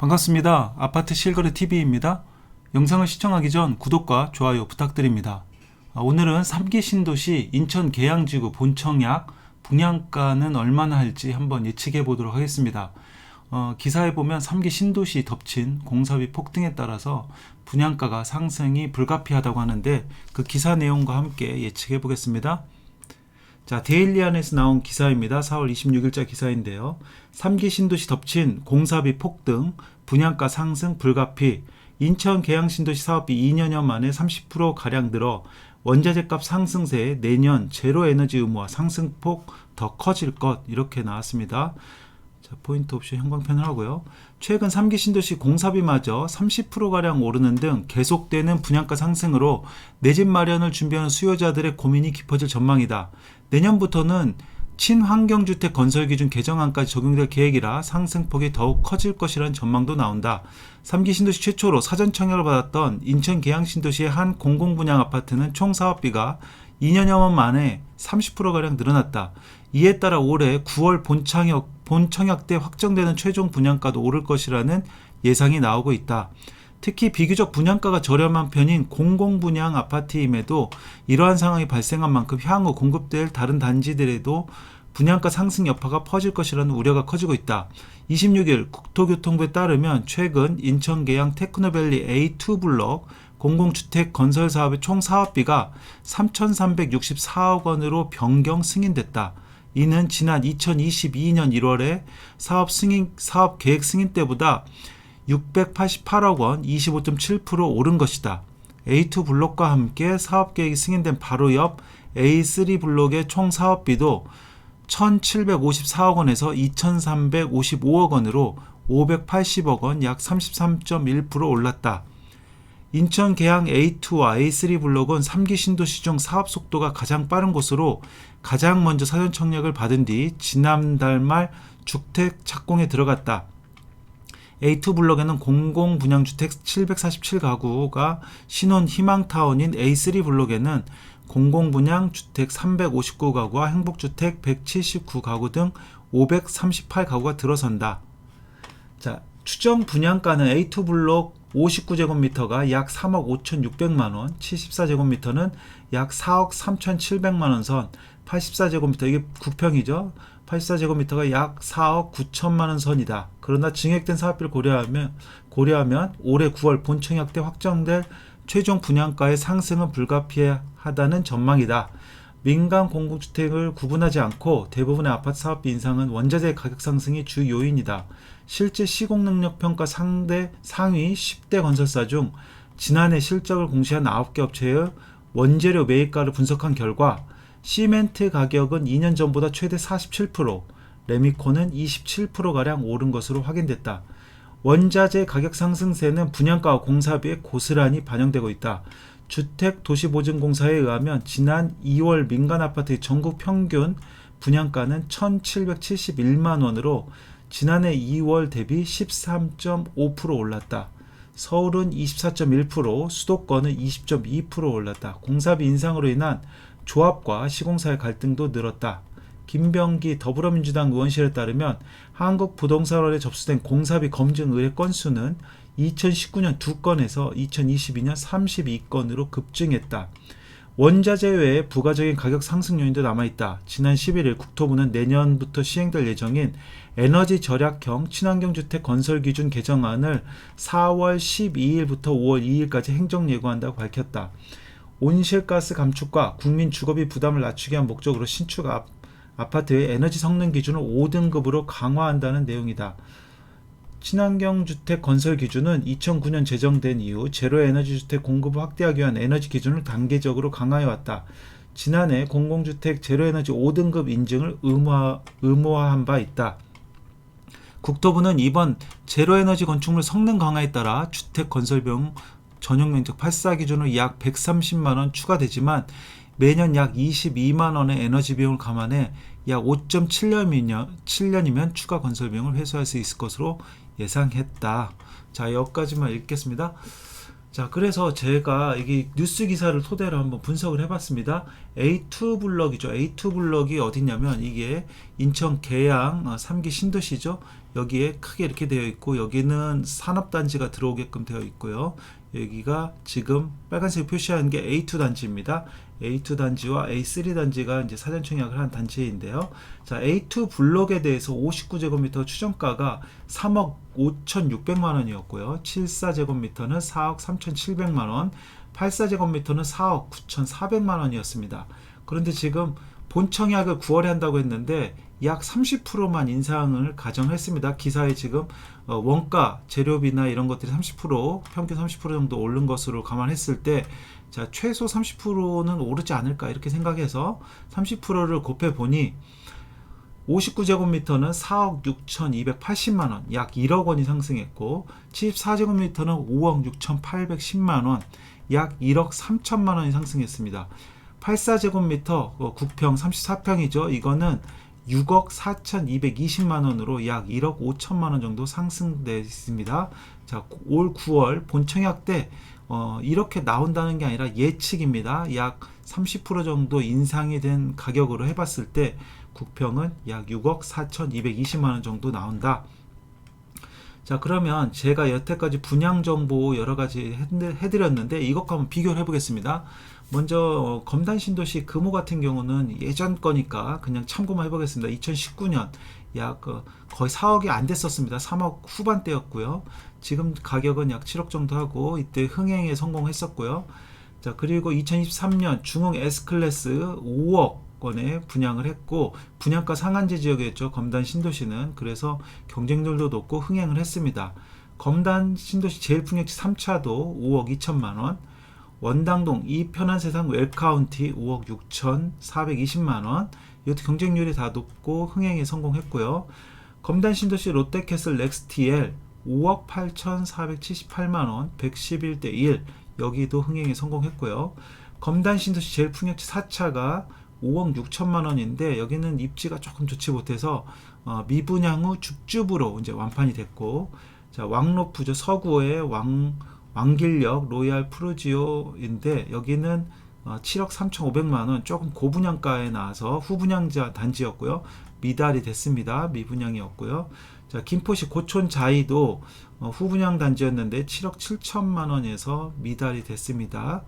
반갑습니다. 아파트 실거래 TV입니다. 영상을 시청하기 전 구독과 좋아요 부탁드립니다. 오늘은 3기 신도시 인천 계양지구 본청약 분양가는 얼마나 할지 한번 예측해 보도록 하겠습니다. 기사에 보면 3기 신도시 덮친 공사비 폭등에 따라서 분양가가 상승이 불가피하다고 하는데 그 기사 내용과 함께 예측해 보겠습니다. 자, 데일리안에서 나온 기사입니다. 4월 26일자 기사인데요. 3기 신도시 덮친 공사비 폭등, 분양가 상승 불가피, 인천 계양 신도시 사업비 2년여 만에 30%가량 늘어 원자재값 상승세에 내년 제로에너지 의무화 상승폭 더 커질 것, 이렇게 나왔습니다. 자, 포인트 옵션 형광펜을 하고요. 최근 3기 신도시 공사비마저 30%가량 오르는 등 계속되는 분양가 상승으로 내 집 마련을 준비하는 수요자들의 고민이 깊어질 전망이다. 내년부터는 친환경주택 건설기준 개정안까지 적용될 계획이라 상승폭이 더욱 커질 것이라는 전망도 나온다. 3기 신도시 최초로 사전 청약을 받았던 인천 계양 신도시의 한 공공분양 아파트는 총 사업비가 2년여 만에 30%가량 늘어났다. 이에 따라 올해 9월 본청약 때 확정되는 최종 분양가도 오를 것이라는 예상이 나오고 있다. 특히 비교적 분양가가 저렴한 편인 공공분양 아파트임에도 이러한 상황이 발생한 만큼 향후 공급될 다른 단지들에도 분양가 상승 여파가 퍼질 것이라는 우려가 커지고 있다. 26일 국토교통부에 따르면 최근 인천 계양 테크노밸리 A2 블록 공공주택 건설 사업의 총 사업비가 3,364억 원으로 변경 승인됐다. 이는 지난 2022년 1월에 사업 계획 승인 때보다 688억 원, 25.7% 오른 것이다. A2 블록과 함께 사업계획이 승인된 바로 옆 A3 블록의 총 사업비도 1,754억 원에서 2,355억 원으로 580억 원, 약 33.1% 올랐다. 인천 계양 A2와 A3 블록은 3기 신도시 중 사업 속도가 가장 빠른 곳으로 가장 먼저 사전 청약을 받은 뒤 지난달 말 주택 착공에 들어갔다. A2 블록에는 공공분양주택 747가구가 신혼 희망타운인 A3 블록에는 공공분양주택 359가구와 행복주택 179가구 등 538가구가 들어선다. 자, 추정 분양가는 A2 블록 59제곱미터가 약 3억 5,600만원, 74제곱미터는 약 4억 3,700만원 선, 84제곱미터, 이게 9평이죠. 84제곱미터가 약 4억 9천만원 선이다. 그러나 증액된 사업비를 고려하면 올해 9월 본청약 때 확정될 최종 분양가의 상승은 불가피하다는 전망이다. 민간 공공주택을 구분하지 않고 대부분의 아파트 사업비 인상은 원자재 가격 상승이 주 요인이다. 실제 시공능력평가 상위 10대 건설사 중 지난해 실적을 공시한 9개 업체의 원재료 매입가를 분석한 결과 시멘트 가격은 2년 전보다 최대 47%, 레미콘은 27%가량 오른 것으로 확인됐다. 원자재 가격 상승세는 분양가와 공사비에 고스란히 반영되고 있다. 주택도시보증공사에 의하면 지난 2월 민간아파트의 전국 평균 분양가는 1,771만원으로 지난해 2월 대비 13.5% 올랐다. 서울은 24.1%, 수도권은 20.2% 올랐다. 공사비 인상으로 인한 조합과 시공사의 갈등도 늘었다. 김병기 더불어민주당 의원실에 따르면 한국부동산원에 접수된 공사비 검증 의뢰 건수는 2019년 2건에서 2022년 32건으로 급증했다. 원자재 외에 부가적인 가격 상승 요인도 남아있다. 지난 11일 국토부는 내년부터 시행될 예정인 에너지 절약형 친환경 주택 건설 기준 개정안을 4월 12일부터 5월 2일까지 행정 예고한다고 밝혔다. 온실가스 감축과 국민 주거비 부담을 낮추기 위한 목적으로 신축 아파트의 에너지 성능 기준을 5등급으로 강화한다는 내용이다. 친환경 주택 건설 기준은 2009년 제정된 이후 제로에너지 주택 공급을 확대하기 위한 에너지 기준을 단계적으로 강화해왔다. 지난해 공공주택 제로에너지 5등급 인증을 의무화한 바 있다. 국토부는 이번 제로에너지 건축물 성능 강화에 따라 주택 건설 비용 전용면적 8사 기준으로 약 130만원 추가되지만 매년 약 22만원의 에너지 비용을 감안해 약 5.7년이면 추가 건설 비용을 회수할 수 있을 것으로 예상했다. 자, 여기까지만 읽겠습니다. 자, 그래서 제가 이게 뉴스 기사를 토대로 한번 분석을 해봤습니다. A2 블럭이죠. A2 블럭이 어디냐면 이게 인천 계양 3기 신도시죠. 여기에 크게 이렇게 되어 있고 여기는 산업단지가 들어오게끔 되어 있고요. 여기가 지금 빨간색 표시한 게 A2 단지입니다. A2 단지와 A3 단지가 이제 사전 청약을 한 단지인데요. 자, A2 블록에 대해서 59제곱미터 추정가가 3억 5,600만 원이었고요. 74제곱미터는 4억 3,700만 원, 84제곱미터는 4억 9,400만 원이었습니다. 그런데 지금 본 청약을 9월에 한다고 했는데 약 30%만 인상을 가정했습니다. 기사에 지금 원가, 재료비나 이런 것들이 30%, 평균 30% 정도 오른 것으로 감안했을 때 자, 최소 30%는 오르지 않을까 이렇게 생각해서 30%를 곱해보니 59제곱미터는 4억 6,280만원, 약 1억 원이 상승했고 74제곱미터는 5억 6,810만원, 약 1억 3천만 원이 상승했습니다. 84제곱미터 국평 34평이죠. 이거는 6억 4,220만 원으로 약 1억 5천만 원 정도 상승되어 있습니다. 자, 올 9월 본 청약 때 이렇게 나온다는 게 아니라 예측입니다. 약 30% 정도 인상이 된 가격으로 해봤을 때 국평은 약 6억 4,220만 원 정도 나온다. 자, 그러면 제가 여태까지 분양 정보 여러 가지 해드렸는데 이것과 한번 비교를 해보겠습니다. 먼저 검단 신도시 금호 같은 경우는 예전 거니까 그냥 참고만 해보겠습니다. 2019년 약 거의 4억이 안 됐었습니다. 3억 후반대였고요. 지금 가격은 약 7억 정도 하고 이때 흥행에 성공했었고요. 자, 그리고 2023년 중흥 S클래스 5억 원에 분양을 했고 분양가 상한제 지역이었죠. 검단 신도시는. 그래서 경쟁률도 높고 흥행을 했습니다. 검단 신도시 제일풍역지 3차도 5억 2천만 원, 원당동 이편한세상 웰카운티 5억 6,420만 원. 이것도 경쟁률이 다 높고 흥행에 성공했고요. 검단 신도시 롯데캐슬 렉스티엘 5억 8,478만 원, 111대 1. 여기도 흥행에 성공했고요. 검단 신도시 제일풍역지 4차가 5억 6천만 원인데 여기는 입지가 조금 좋지 못해서 미분양 후 줍줍으로 이제 완판이 됐고, 자, 왕로프죠. 서구의 왕길역 로얄 프루지오인데 여기는 7억 3,500만 원, 조금 고분양가에 나와서 후분양자 단지였고요. 미달이 됐습니다. 미분양이었고요. 자, 김포시 고촌자이도 후분양 단지였는데 7억 7천만 원에서 미달이 됐습니다.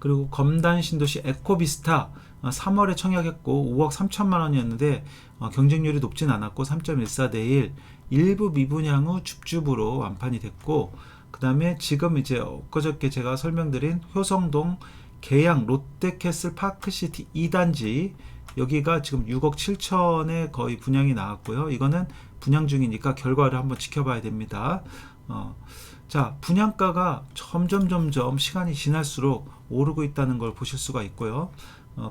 그리고 검단 신도시 에코비스타 3월에 청약했고 5억 3천만 원이었는데 경쟁률이 높진 않았고 3.14대 1, 일부 미분양 후 줍줍으로 완판이 됐고, 그 다음에 지금 이제 엊그저께 제가 설명드린 효성동 계양 롯데캐슬 파크시티 2단지 여기가 지금 6억 7천에 거의 분양이 나왔고요. 이거는 분양 중이니까 결과를 한번 지켜봐야 됩니다. 자, 분양가가 점점 시간이 지날수록 오르고 있다는 걸 보실 수가 있고요.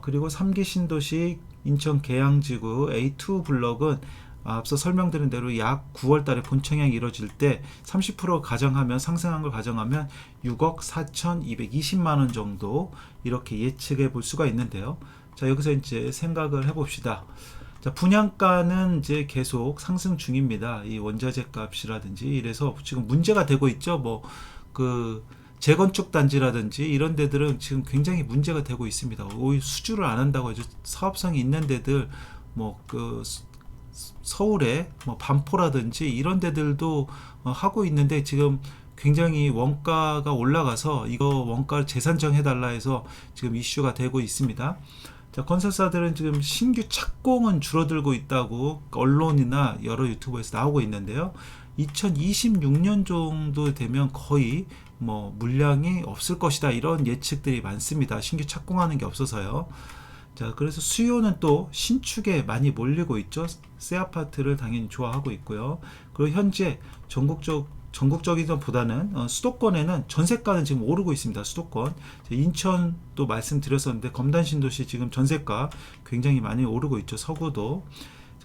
그리고 3기 신도시 인천 계양지구 A2 블럭은 앞서 설명드린 대로 약 9월 달에 본청약이 이루어질 때 30% 가정하면, 상승한 걸 가정하면 6억 4,220만 원 정도 이렇게 예측해 볼 수가 있는데요. 자, 여기서 이제 생각을 해 봅시다. 자, 분양가는 이제 계속 상승 중입니다. 이 원자재 값이라든지 이래서 지금 문제가 되고 있죠. 재건축 단지라든지 이런 데들은 지금 굉장히 문제가 되고 있습니다. 오히려 수주를 안 한다고 해서 사업성이 있는 데들 서울에 반포라든지 이런 데들도 하고 있는데 지금 굉장히 원가가 올라가서 이거 원가를 재산정 해달라 해서 지금 이슈가 되고 있습니다. 자, 건설사들은 지금 신규 착공은 줄어들고 있다고 언론이나 여러 유튜브에서 나오고 있는데요. 2026년 정도 되면 거의 물량이 없을 것이다 이런 예측들이 많습니다. 신규 착공하는 게 없어서요. 자, 그래서 수요는 또 신축에 많이 몰리고 있죠. 새 아파트를 당연히 좋아하고 있고요. 그리고 현재 전국적이기보다는 수도권에는 전세가는 지금 오르고 있습니다. 수도권 인천도 말씀드렸었는데 검단 신도시 지금 전세가 굉장히 많이 오르고 있죠. 서구도.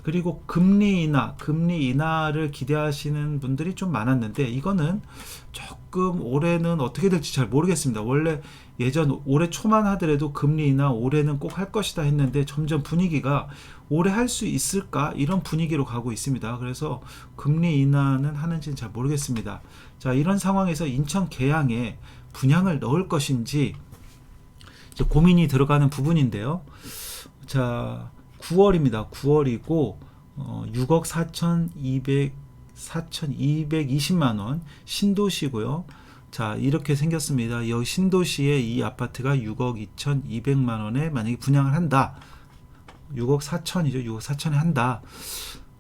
그리고 금리 인하를 기대하시는 분들이 좀 많았는데 이거는 조금 올해는 어떻게 될지 잘 모르겠습니다. 원래 예전 올해 초만 하더라도 금리 인하 올해는 꼭 할 것이다 했는데 점점 분위기가 올해 할 수 있을까 이런 분위기로 가고 있습니다. 그래서 금리 인하는 하는지는 잘 모르겠습니다. 자, 이런 상황에서 인천 계양에 분양을 넣을 것인지 이제 고민이 들어가는 부분인데요. 자, 9월입니다. 9월이고 6억 4,220만 원 신도시고요. 자, 이렇게 생겼습니다. 여기 신도시의 이 아파트가 6억 2,200만 원에 만약에 분양을 한다. 6억 4천이죠. 6억 4천에 한다.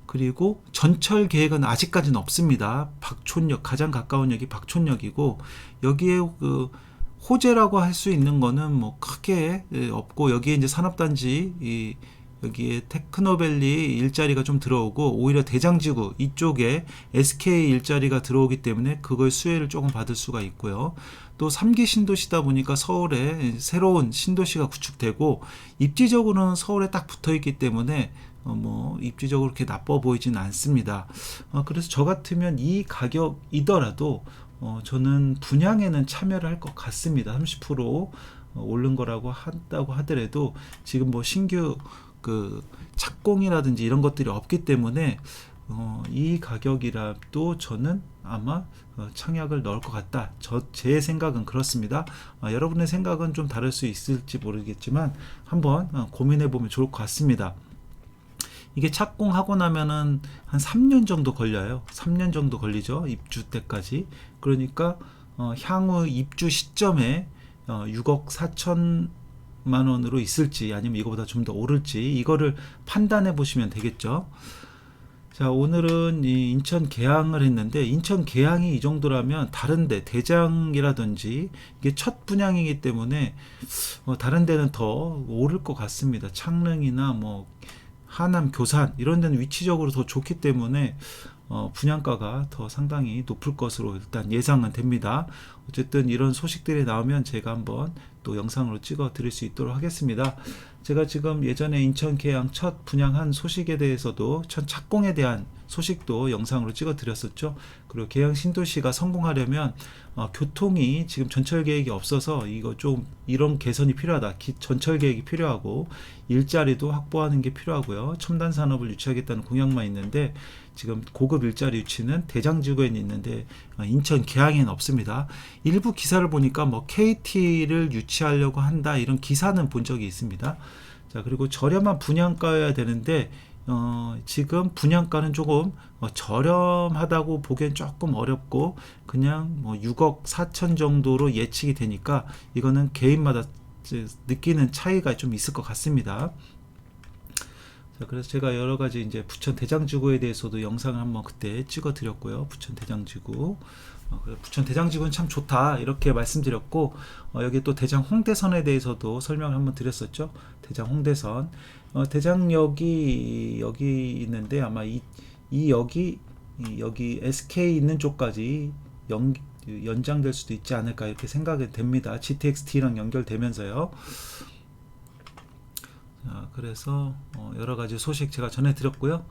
그리고 전철 계획은 아직까지는 없습니다. 박촌역 가장 가까운 역이 박촌역이고 여기에 그 호재라고 할 수 있는 거는 뭐 크게 없고 여기에 이제 산업단지 여기에 테크노밸리 일자리가 좀 들어오고 오히려 대장지구 이쪽에 SK 일자리가 들어오기 때문에 그걸 수혜를 조금 받을 수가 있고요. 또 3기 신도시다 보니까 서울에 새로운 신도시가 구축되고 입지적으로는 서울에 딱 붙어 있기 때문에 뭐 입지적으로 그렇게 나빠 보이지는 않습니다. 그래서 저 같으면 이 가격이더라도 저는 분양에는 참여를 할 것 같습니다. 30% 오른 거라고 한다고 하더라도 지금 뭐 신규 그 착공이라든지 이런 것들이 없기 때문에 이 가격이라도 저는 아마 청약을 넣을 것 같다. 제 생각은 그렇습니다. 여러분의 생각은 좀 다를 수 있을지 모르겠지만 한번 고민해 보면 좋을 것 같습니다. 이게 착공하고 나면은 한 3년 정도 걸려요. 3년 정도 걸리죠. 입주 때까지. 그러니까 향후 입주 시점에 6억 4천만 원으로 있을지 아니면 이거보다 좀 더 오를지 이거를 판단해 보시면 되겠죠. 자, 오늘은 이 인천 계양을 했는데 인천 계양이 이 정도라면 다른데 대장이라든지 이게 첫 분양이기 때문에 다른 데는 더 오를 것 같습니다. 창릉이나 뭐 하남, 교산 이런 데는 위치적으로 더 좋기 때문에 분양가가 더 상당히 높을 것으로 일단 예상은 됩니다. 어쨌든 이런 소식들이 나오면 제가 한번 또 영상으로 찍어 드릴 수 있도록 하겠습니다. 제가 지금 예전에 인천 계양 첫 분양한 소식에 대해서도 첫 착공에 대한 소식도 영상으로 찍어 드렸었죠. 그리고 계양 신도시가 성공하려면 교통이 지금 전철 계획이 없어서 이거 좀 이런 개선이 필요하다. 전철 계획이 필요하고 일자리도 확보하는 게 필요하고요. 첨단 산업을 유치하겠다는 공약만 있는데 지금 고급 일자리 유치는 대장지구에는 있는데 인천 계양에는 없습니다. 일부 기사를 보니까 뭐 KT를 유치하려고 한다 이런 기사는 본 적이 있습니다. 자, 그리고 저렴한 분양가여야 되는데 지금 분양가는 조금 저렴하다고 보기엔 조금 어렵고 그냥 뭐 6억 4천 정도로 예측이 되니까 이거는 개인마다 느끼는 차이가 좀 있을 것 같습니다. 자, 그래서 제가 여러 가지 이제 부천 대장지구에 대해서도 영상을 한번 그때 찍어 드렸고요. 부천 대장지구. 부천 대장지구는 참 좋다 이렇게 말씀드렸고 여기 또 대장 홍대선에 대해서도 설명을 한번 드렸었죠. 대장 홍대선 대장역이 여기 있는데 아마 이 역이 여기 SK 있는 쪽까지 연장될 수도 있지 않을까 이렇게 생각이 됩니다. GTX-T랑 연결되면서요. 그래서 여러 가지 소식 제가 전해드렸고요.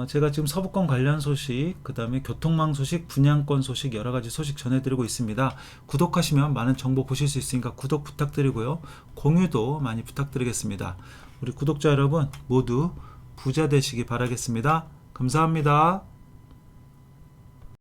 제가 지금 서부권 관련 소식, 그 다음에 교통망 소식, 분양권 소식 여러 가지 소식 전해드리고 있습니다. 구독하시면 많은 정보 보실 수 있으니까 구독 부탁드리고요. 공유도 많이 부탁드리겠습니다. 우리 구독자 여러분 모두 부자 되시기 바라겠습니다. 감사합니다.